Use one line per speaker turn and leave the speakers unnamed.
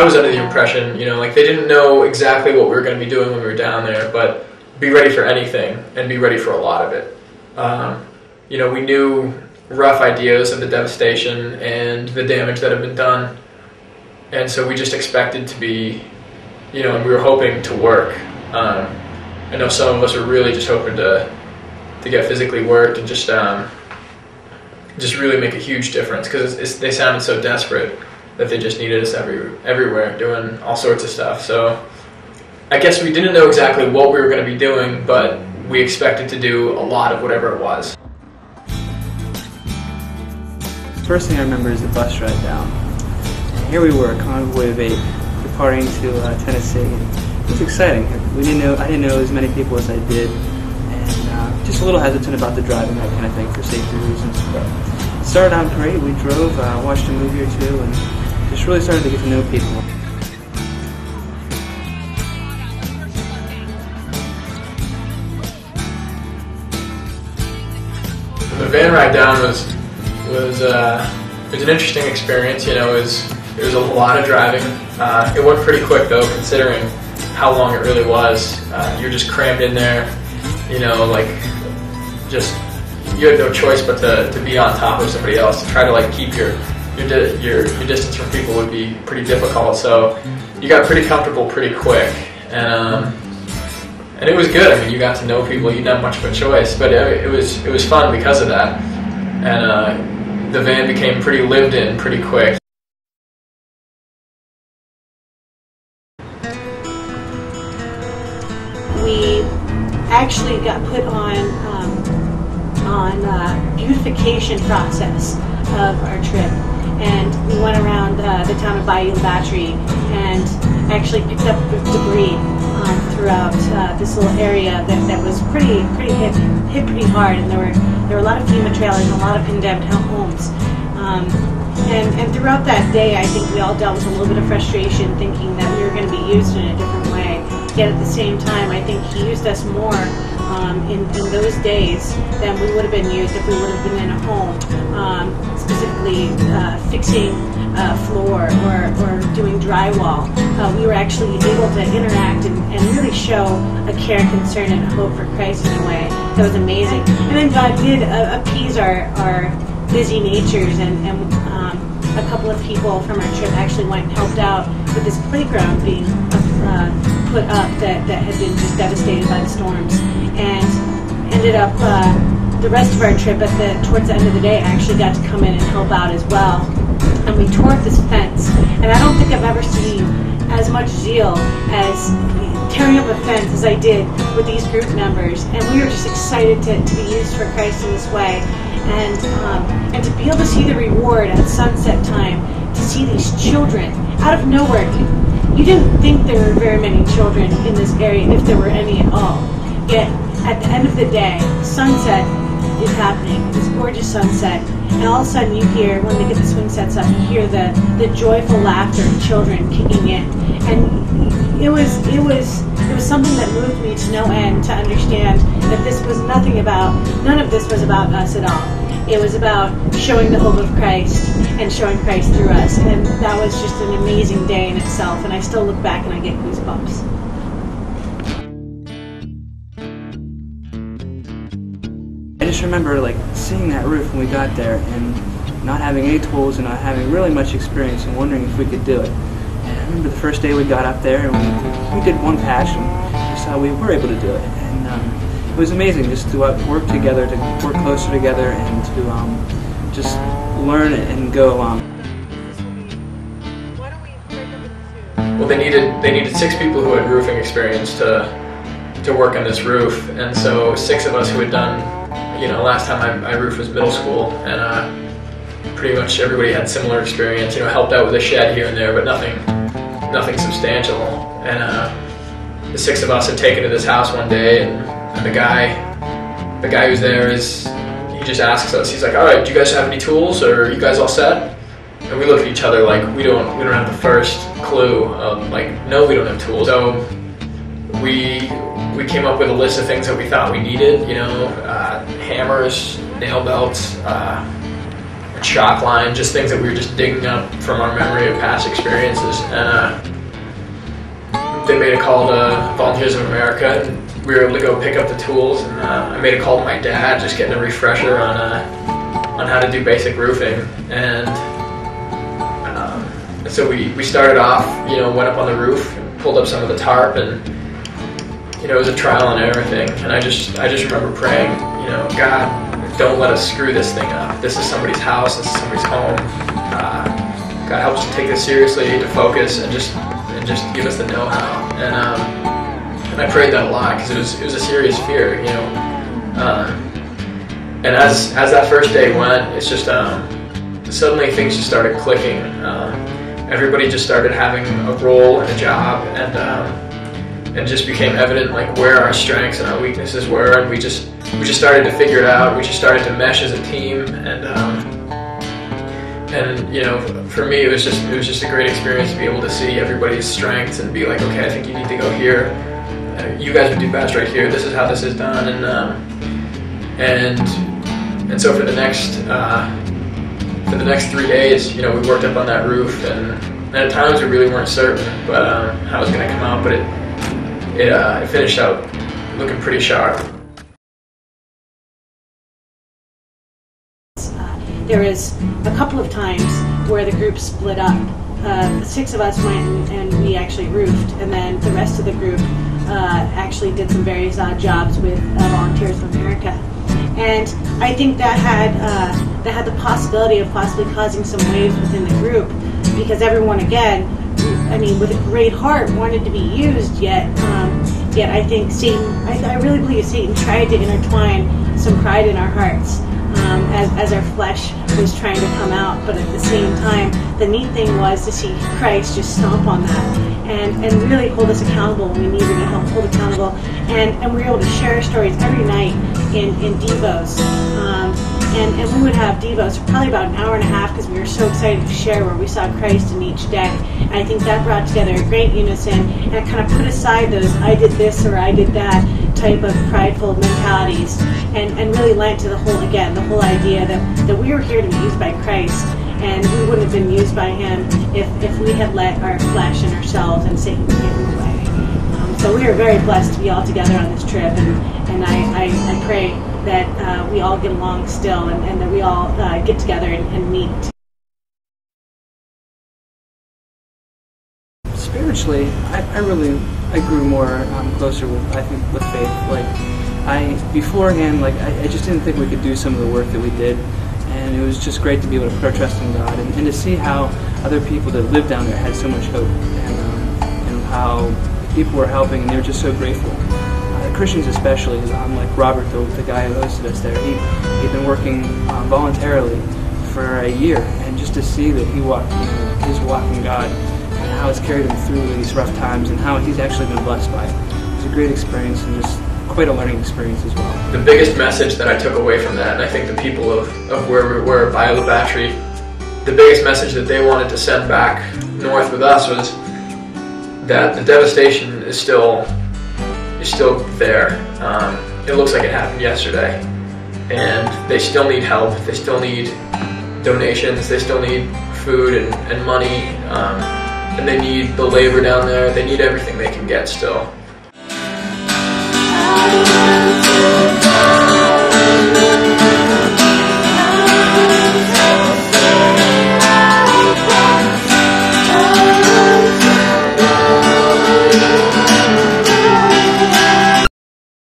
was under the impression, you know, like they didn't know exactly what we were going to be doing when we were down there, but be ready for anything and be ready for a lot of it. You know, we knew rough ideas of the devastation and the damage that had been done, and so we just expected to be, you know, and we were hoping to work. I know some of us were really just hoping to get physically worked and just really make a huge difference, because they sounded so desperate that they just needed us everywhere doing all sorts of stuff. So I guess we didn't know exactly what we were going to be doing, but we expected to do a lot of whatever it was.
First thing I remember is the bus ride down. And here we were, a convoy of 8, departing to Tennessee. It was exciting. I didn't know as many people as I did, and just a little hesitant about the driving, that kind of thing, for safety reasons. But it started out great. We drove, watched a movie or two, and just really started to get to know people.
The van ride down was an interesting experience. You know, it was a lot of driving. It went pretty quick though, considering how long it really was. You're just crammed in there. You know, like you had no choice but to be on top of somebody else, to try to like keep your distance from people would be pretty difficult. So you got pretty comfortable pretty quick, and it was good. I mean, you got to know people. You didn't have much of a choice, but it was fun because of that. And the van became pretty lived in pretty quick.
We actually got put on beautification process of our trip, and we went around the town of Bayou, Batre, and actually picked up debris throughout this little area that was pretty hit pretty hard, and there were a lot of FEMA trailers and a lot of condemned homes. And throughout that day, I think we all dealt with a little bit of frustration, thinking that we were going to be used in a different way. Yet at the same time, I think he used us more in those days than we would have been used if we would have been in a home, specifically fixing a floor or doing drywall. We were actually able to interact and really show a care, concern, and a hope for Christ in a way that was amazing. And then God did appease our busy natures, and a couple of people from our trip actually went and helped out with this playground being put up that had been just devastated by the storms, and ended up the rest of our trip towards the end of the day actually got to come in and help out as well. And we tore up this fence, and I don't think I've ever seen as much zeal as tearing up a fence as I did with these group members, and we were just excited to be used for Christ in this way, and to be able to see the reward at sunset time, to see these children out of nowhere. You didn't think there were very many children in this area, if there were any at all. Yet at the end of the day, sunset is happening, this gorgeous sunset, and all of a sudden you hear, when they get the swing sets up, you hear the joyful laughter of children kicking in. And it was something that moved me to no end, to understand that none of this was about us at all. It was about showing the hope of Christ and showing Christ through us, and that was just an amazing day in itself, and I still look back and I get goosebumps.
I just remember like seeing that roof when we got there, and not having any tools and not having really much experience, and wondering if we could do it. And I remember the first day we got up there, and we did one patch, and just how we were able to do it. And it was amazing just to work together, to work closer together, and to just learn and go along.
Well, they needed 6 people who had roofing experience to work on this roof, and so 6 of us who had done, you know, last time my roof was middle school, and pretty much everybody had similar experience. You know, helped out with a shed here and there, but nothing substantial. And the 6 of us had taken to this house one day, and the guy who's there he just asks us. He's like, "All right, do you guys have any tools, or are you guys all set?" And we look at each other like we don't have the first clue. Like, no, we don't have tools. So we came up with a list of things that we thought we needed. You know, hammers, nail belts. chalk line, just things that we were just digging up from our memory of past experiences. And they made a call to Volunteers of America, and we were able to go pick up the tools. And I made a call to my dad, just getting a refresher on how to do basic roofing. And so we started off, went up on the roof and pulled up some of the tarp, and it was a trial and error thing. And I just remember praying, God, don't let us screw this thing up. This is somebody's house, this is somebody's home. God, help us to take this seriously, to focus, and just give us the know-how. And I prayed that a lot, because it was a serious fear, and as that first day went, it's just suddenly things just started clicking. Everybody just started having a role and a job, and it just became evident like where our strengths and our weaknesses were, and we just started to figure it out. We just started to mesh as a team, and for me it was just a great experience to be able to see everybody's strengths and be like, okay, I think you need to go here. You guys would do best right here. This is how this is done, and so for the next 3 days, we worked up on that roof, and at times we really weren't certain but how it was going to come out, but it finished out looking pretty sharp.
There was a couple of times where the group split up. The 6 of us went and we actually roofed, and then the rest of the group actually did some various odd jobs with Volunteers of America. And I think that had the possibility of possibly causing some waves within the group, because everyone, again, with a great heart, wanted to be used. Yet I think Satan, I really believe Satan tried to intertwine some pride in our hearts as our flesh was trying to come out. But at the same time, the neat thing was to see Christ just stomp on that and really hold us accountable when we needed to help hold accountable. And we were able to share our stories every night in Devos. And we would have Devos for probably about an hour and a half, because we were so excited to share where we saw Christ in each day. And I think that brought together a great unison, and it kind of put aside those I did this or I did that type of prideful mentalities, and really lent to the whole idea that we were here to be used by Christ, and we wouldn't have been used by Him if we had let our flesh and ourselves and Satan get in the way. So we are very blessed to be all together on this trip, and I pray that we all get along still, and that we all get together and meet.
Spiritually, I grew more closer with faith. Beforehand, I just didn't think we could do some of the work that we did, and it was just great to be able to put our trust in God, and to see how other people that lived down there had so much hope, and how people were helping, and they were just so grateful. Christians especially, like Robert, the guy who hosted us there, he'd been working voluntarily for a year, and just to see that he walked, his walk in God, and how it's carried him through these rough times, and how he's actually been blessed by it. It was a great experience, and just quite a learning experience as well.
The biggest message that I took away from that, and I think the people of where we were, Bayou, Batre, the biggest message that they wanted to send back north with us was that the devastation is still there. It looks like it happened yesterday, and they still need help. They still need donations. They still need food and money, and they need the labor down there. They need everything they can get still.